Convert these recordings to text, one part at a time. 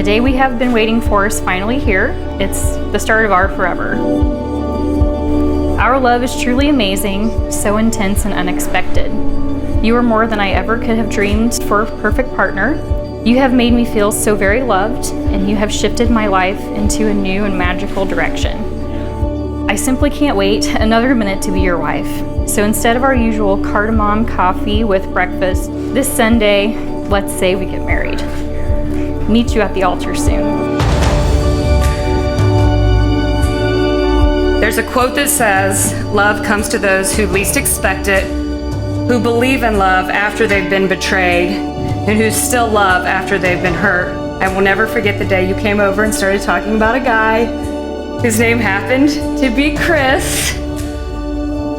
The day we have been waiting for is finally here. It's the start of our forever. Our love is truly amazing, so intense and unexpected. You are more than I ever could have dreamed for a perfect partner. You have made me feel so very loved, and you have shifted my life into a new and magical direction. I simply can't wait another minute to be your wife. So instead of our usual cardamom coffee with breakfast, this Sunday, let's say we get married. Meet you at the altar soon. There's a quote that says, "Love comes to those who least expect it, who believe in love after they've been betrayed, and who still love after they've been hurt." I will never forget the day you came over and started talking about a guy whose name happened to be Chris.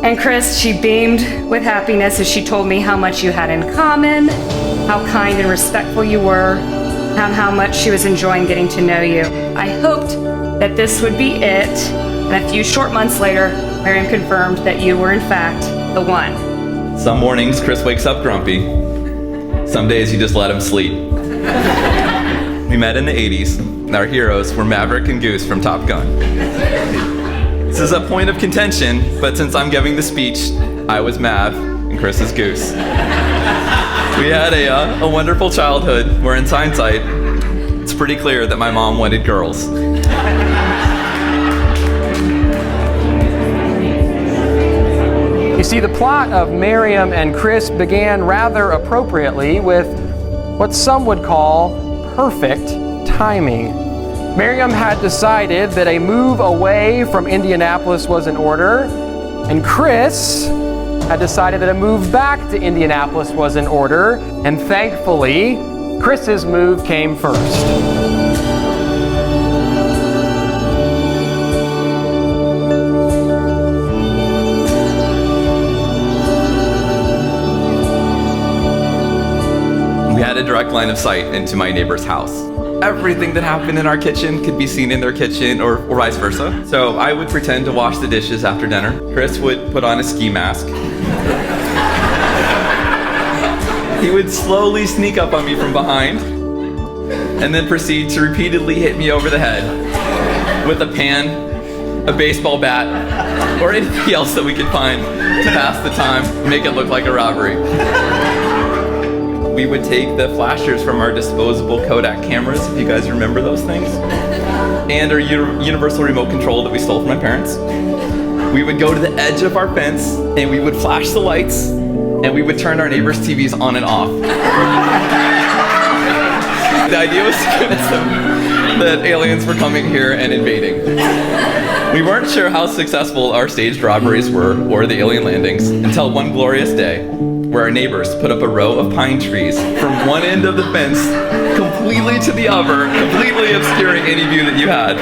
And Chris, she beamed with happiness as she told me how much you had in common, how kind and respectful you were, and how much she was enjoying getting to know you. I hoped that this would be it. And a few short months later, Mariam confirmed that you were in fact the one. Some mornings, Chris wakes up grumpy. Some days you just let him sleep. We met in the 80s, and our heroes were Maverick and Goose from Top Gun. This is a point of contention, but since I'm giving the speech, I was Mav, and Chris is Goose. We had a wonderful childhood, where in hindsight, it's pretty clear that my mom wanted girls. You see, the plot of Mariam and Chris began rather appropriately with what some would call perfect timing. Mariam had decided that a move away from Indianapolis was in order, and Chris had decided that a move back to Indianapolis was in order, and thankfully, Chris's move came first. We had a direct line of sight into my neighbor's house. Everything that happened in our kitchen could be seen in their kitchen or vice versa. So I would pretend to wash the dishes after dinner. Chris would put on a ski mask. He would slowly sneak up on me from behind and then proceed to repeatedly hit me over the head with a pan, a baseball bat, or anything else that we could find to pass the time, make it look like a robbery. We would take the flashers from our disposable Kodak cameras, if you guys remember those things, and our universal remote control that we stole from my parents. We would go to the edge of our fence, and we would flash the lights, and we would turn our neighbors' TVs on and off. The idea was to convince them that aliens were coming here and invading. We weren't sure how successful our staged robberies were, or the alien landings, until one glorious day, where our neighbors put up a row of pine trees from one end of the fence completely to the other, completely obscuring any view that you had.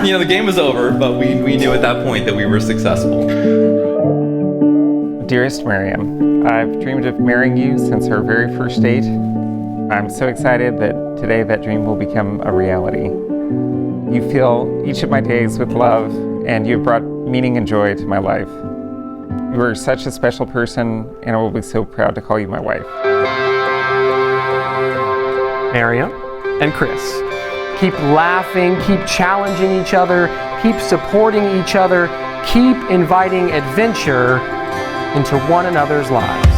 You know, the game was over, but we knew at that point that we were successful. Dearest Mariam, I've dreamed of marrying you since our very first date. I'm so excited that today that dream will become a reality. You fill each of my days with love, and you've brought meaning and joy to my life. You are such a special person, and I will be so proud to call you my wife. Mariam and Chris, keep laughing, keep challenging each other, keep supporting each other, keep inviting adventure into one another's lives.